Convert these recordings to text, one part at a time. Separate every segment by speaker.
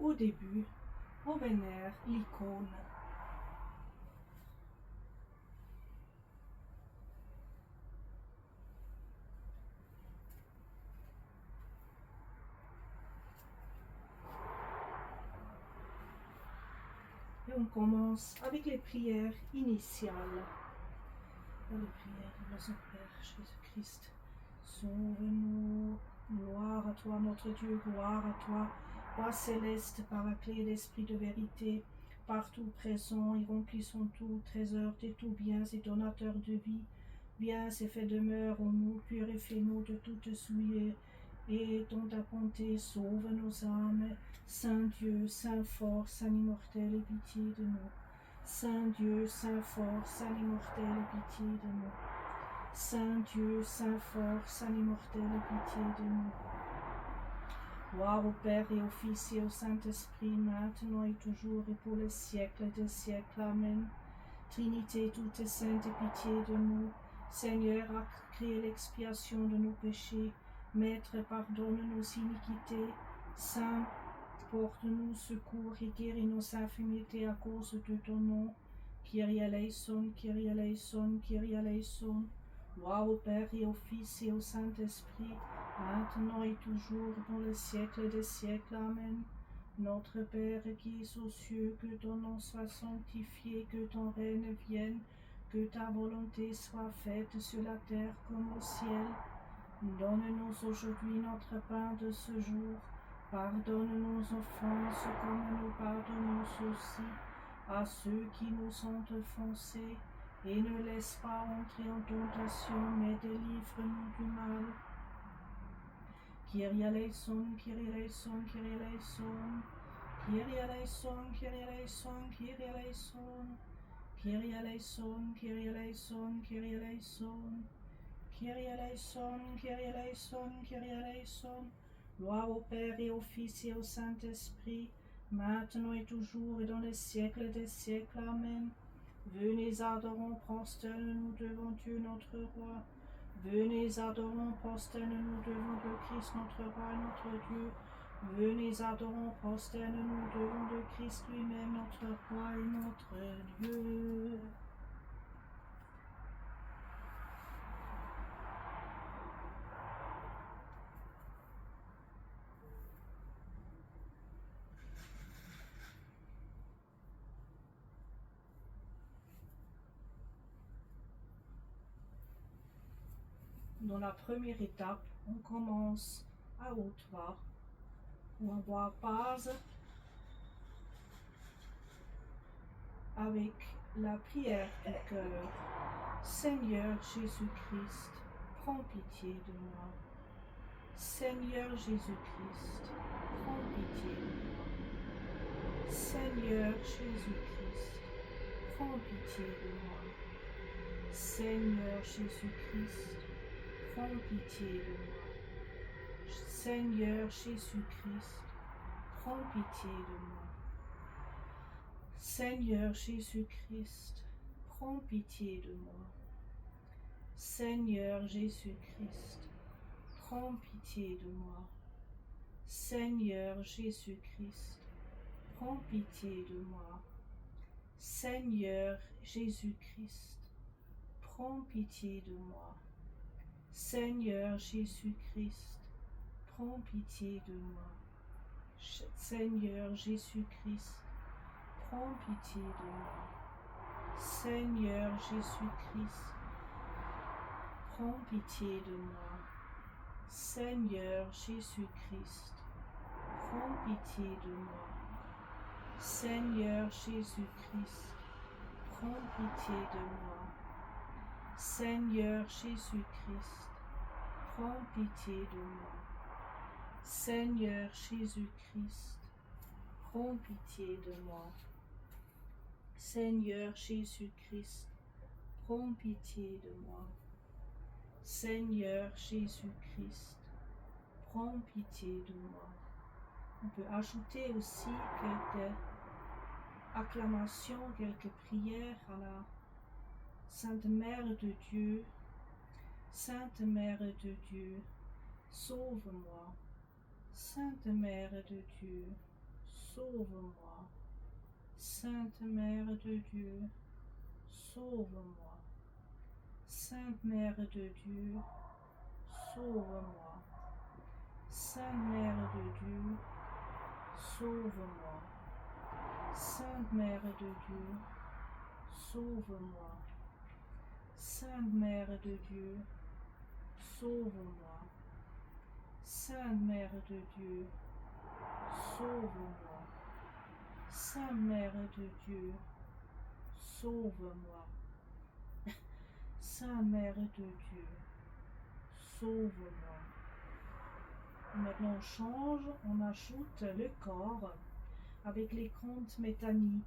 Speaker 1: Au début, on vénère l'icône. Et on commence avec les prières initiales. Dans les prières de notre Père Jésus-Christ, sauve-nous, gloire à toi notre Dieu, gloire à toi, Roi céleste, par la clé d'esprit de vérité, partout présent et remplissons tout, trésor de tout biens et donateur de vie, viens et fais demeure en nous, purifie-nous de toute souillure, et dans ta bonté sauve nos âmes, Saint Dieu, Saint fort, Saint immortel, et pitié de nous. Saint Dieu, Saint fort, Saint immortel, et pitié de nous. Saint Dieu, Saint fort, Saint immortel, et pitié de nous. Gloire au Père et au Fils et au Saint-Esprit, maintenant et toujours et pour les siècles des siècles. Amen. Trinité toute sainte, et pitié de nous. Seigneur, a créé l'expiation de nos péchés. Maître, pardonne nos iniquités. Saint, porte-nous secours et guéris nos infirmités à cause de ton nom. Kyrie eleison, Kyrie eleison, Kyrie eleison. Gloire au Père et au Fils et au Saint-Esprit, maintenant et toujours, dans le siècle des siècles. Amen. Notre Père qui es aux cieux, que ton nom soit sanctifié, que ton règne vienne, que ta volonté soit faite sur la terre comme au ciel. Donne-nous aujourd'hui notre pain de ce jour. Pardonne nos offenses comme nous pardonnons aussi à ceux qui nous ont offensés. Et ne laisse pas entrer en tentation, mais délivre-nous du mal. Kyrie eleison, Kyrie eleison, Kyrie eleison. Kyrie eleison, Kyrie eleison, Kyrie eleison. Kyrie eleison, Kyrie eleison, Kyrie eleison. Kyrie eleison, Kyrie eleison, Kyrie eleison. Gloire au Père et au Fils et au Saint-Esprit, maintenant et toujours et dans les siècles des siècles. Amen. Venez, adorons, prosternons-nous devant Dieu notre Roi. Venez, adorons, prosternons-nous devant le Christ notre Roi et notre Dieu. Venez, adorons, prosternons-nous devant le Christ lui-même, notre Roi et notre Dieu. Dans la première étape, on commence à haute voix, ou en voix basse, avec la prière du cœur. Seigneur Jésus-Christ, prends pitié de moi. Seigneur Jésus-Christ, prends pitié de moi. Seigneur Jésus-Christ, prends pitié de moi. Seigneur Jésus-Christ, prends pitié de moi. Seigneur Jésus-Christ, prends pitié de moi. Seigneur Jésus-Christ, prends pitié de moi. Seigneur Jésus-Christ, prends pitié de moi. Seigneur Jésus-Christ, prends pitié de moi. Seigneur Jésus-Christ, prends pitié de moi. Seigneur Jésus-Christ, prends pitié de moi. Seigneur Jésus-Christ, prends pitié de moi. Seigneur Jésus-Christ, prends pitié de moi. Seigneur Jésus-Christ, prends pitié de moi. Seigneur Jésus-Christ, prends pitié de moi. Seigneur Jésus-Christ, prends pitié de moi. Seigneur Jésus-Christ, prends pitié de moi. Seigneur Jésus-Christ, prends pitié de moi. Seigneur Jésus-Christ, prends pitié de moi. On peut ajouter aussi quelques acclamations, quelques prières à la Sainte Mère de Dieu. Sainte Mère de Dieu, sauve-moi. Sainte Mère de Dieu, sauve-moi. Sainte Mère de Dieu, sauve-moi. Sainte Mère de Dieu, sauve-moi. Sainte Mère de Dieu, sauve-moi. Sainte Mère de Dieu, sauve-moi. Sainte Mère de Dieu, sauve-moi. Sainte Mère de Dieu, sauve-moi. Sainte Mère de Dieu, sauve-moi. Sainte Mère de Dieu, sauve-moi. Maintenant on change, on ajoute le corps avec les contes métanies.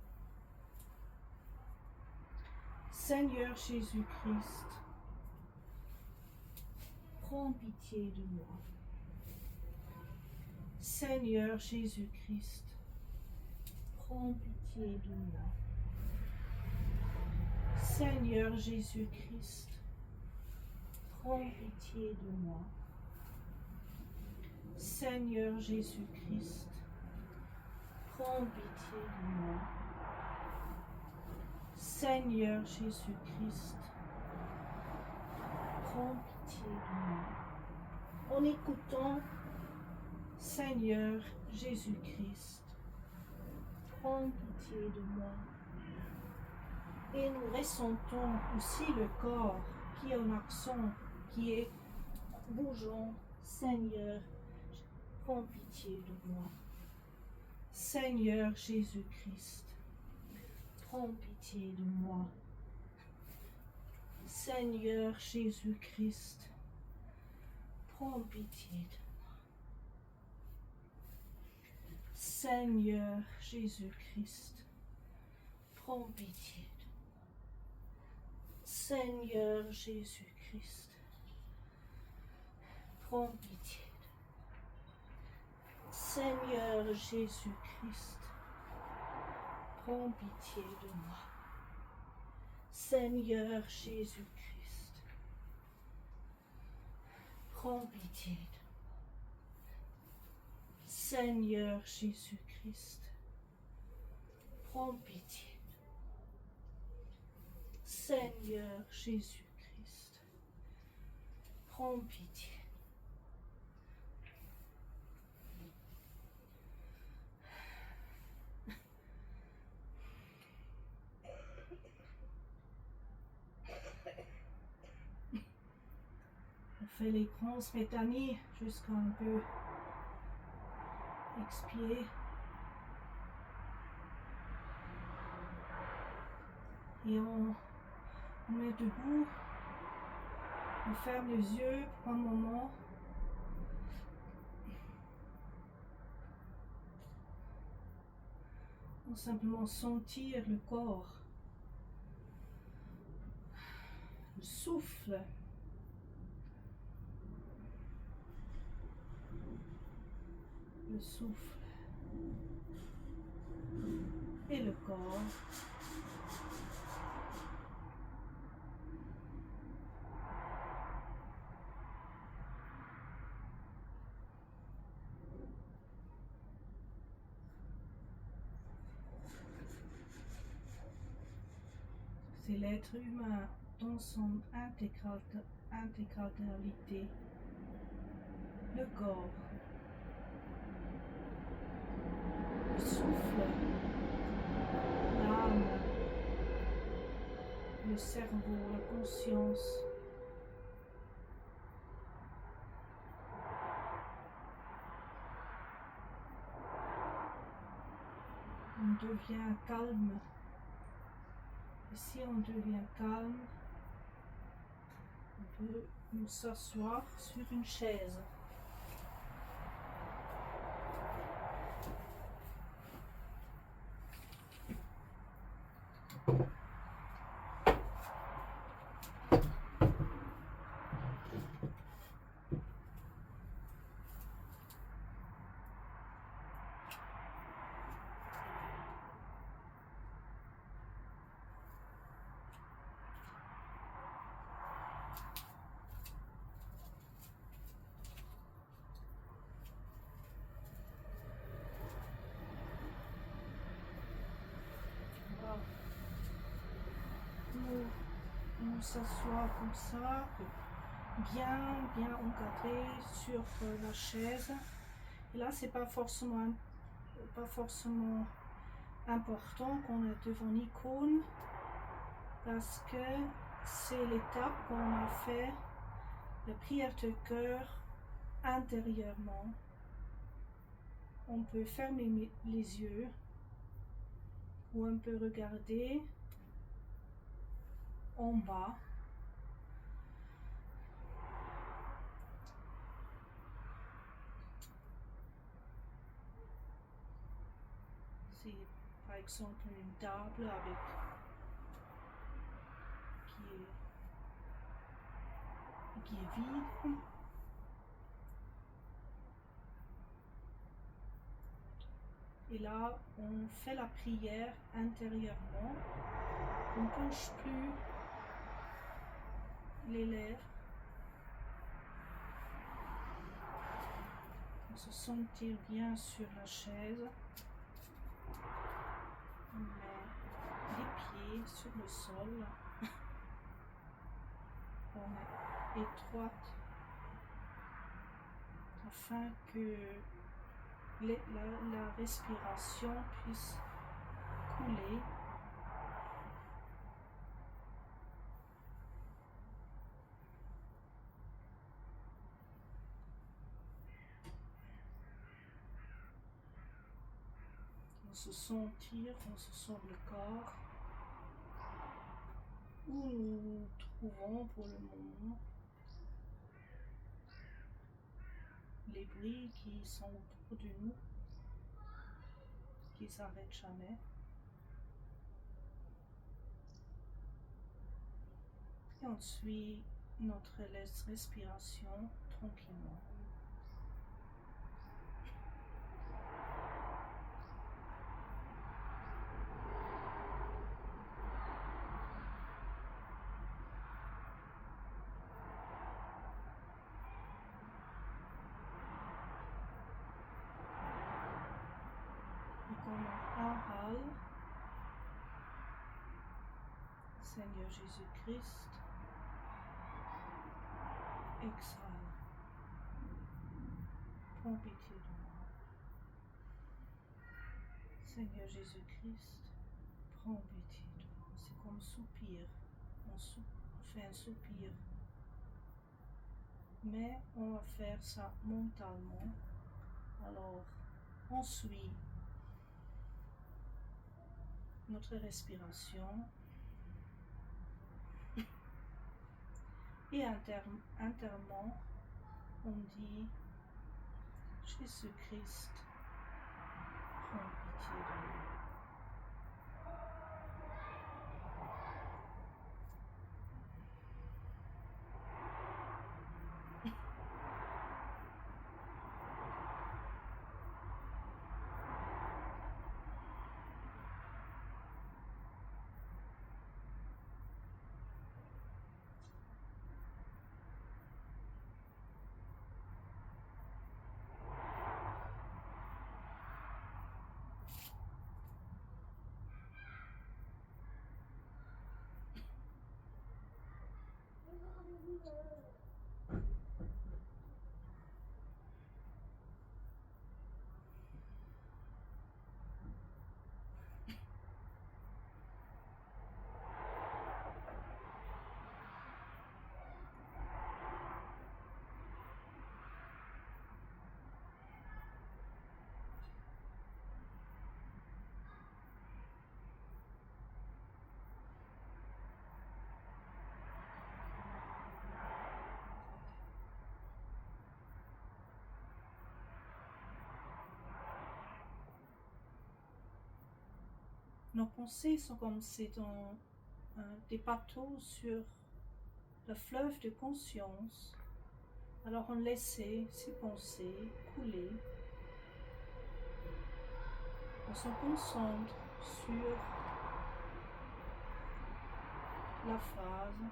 Speaker 1: Seigneur Jésus-Christ, prends pitié de moi. Seigneur Jésus-Christ, prends pitié de moi. Seigneur Jésus-Christ, prends pitié de moi. Seigneur Jésus-Christ, prends pitié de moi. Seigneur Jésus-Christ, prends pitié de moi. En écoutant Seigneur Jésus-Christ, prends pitié de moi. Et nous ressentons aussi le corps qui est en accent, qui est bougeant. Seigneur, prends pitié de moi. Seigneur Jésus-Christ, prends pitié de moi. Seigneur Jésus-Christ, prends pitié de moi. Seigneur Jésus-Christ, prends pitié de moi. Seigneur Jésus-Christ, prends pitié de moi. Seigneur Jésus-Christ, prends pitié de moi. Seigneur Jésus-Christ, prends pitié de moi. Seigneur Jésus-Christ, prends pitié de moi. Seigneur Jésus-Christ, prends pitié. On fait les grands métanies jusqu'à un peu expier. Et on met debout, on ferme les yeux pour un moment. On simplement sentir le corps, le souffle. Le souffle et le corps. C'est l'être humain dans son intégralité. Le corps, le souffle, l'âme, le cerveau, la conscience. On devient calme. Et si on devient calme, on peut nous s'asseoir sur une chaise. s'asseoir comme ça, bien encadré sur la chaise. Et là, c'est pas forcément important qu'on est devant l'icône, parce que c'est l'étape qu'on a fait la prière de cœur intérieurement. On peut fermer les yeux ou on peut regarder en bas. C'est par exemple une table qui est vide. Et là, on fait la prière intérieurement. On ne bouge plus les lèvres. On se sentit bien sur la chaise. On met les pieds sur le sol. On est étroite afin que la respiration puisse couler. On se sentir, on se sent le corps où nous nous trouvons pour le moment. Les bruits qui sont autour de nous, qui s'arrêtent jamais. Et on suit notre respiration tranquillement. Et quand on inhale, Seigneur Jésus-Christ, exhale. Prends pitié de moi. Seigneur Jésus-Christ, prends pitié de moi. C'est comme soupir. On fait un soupir. Mais on va faire ça mentalement. Alors, on suit notre respiration. Et intérieurement, on dit Jésus-Christ, prends pitié de moi. Nos pensées sont comme si des bateaux sur le fleuve de conscience. Alors on laisse ces pensées couler. On se concentre sur la phrase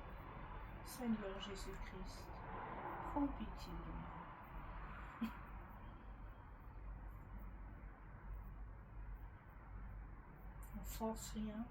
Speaker 1: Seigneur Jésus-Christ, prends pitié de moi. On force rien.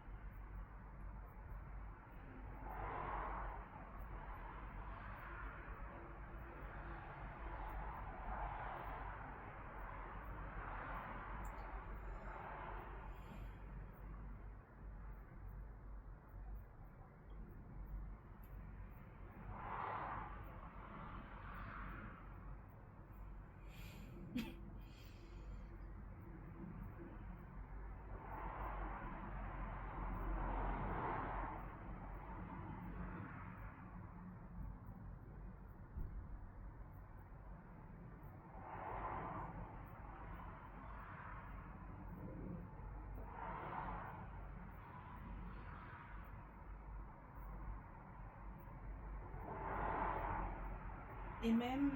Speaker 1: Et même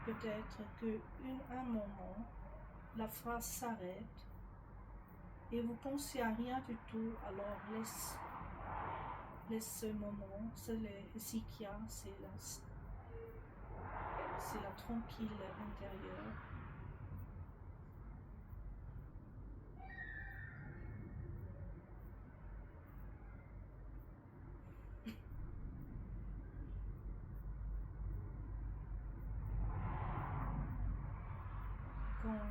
Speaker 1: peut-être qu'un moment, la phrase s'arrête et vous pensez à rien du tout, alors laisse ce moment, c'est le sikya, c'est la tranquille intérieure. Quand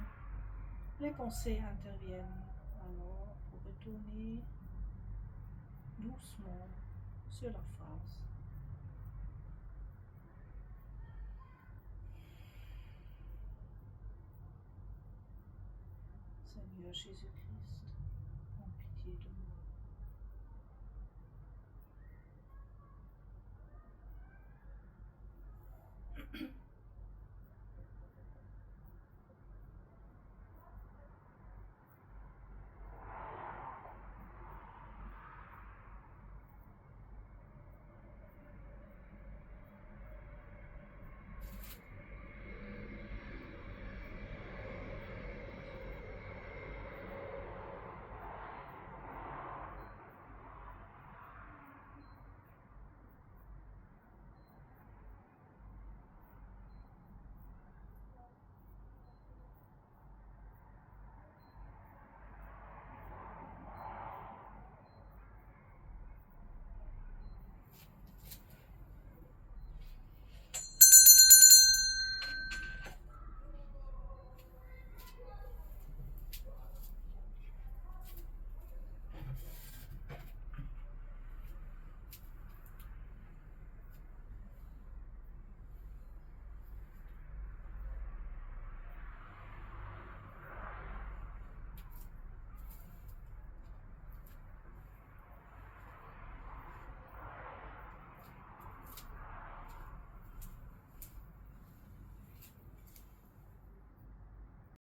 Speaker 1: les pensées interviennent, alors vous retournez doucement sur la phrase. Seigneur Jésus-Christ.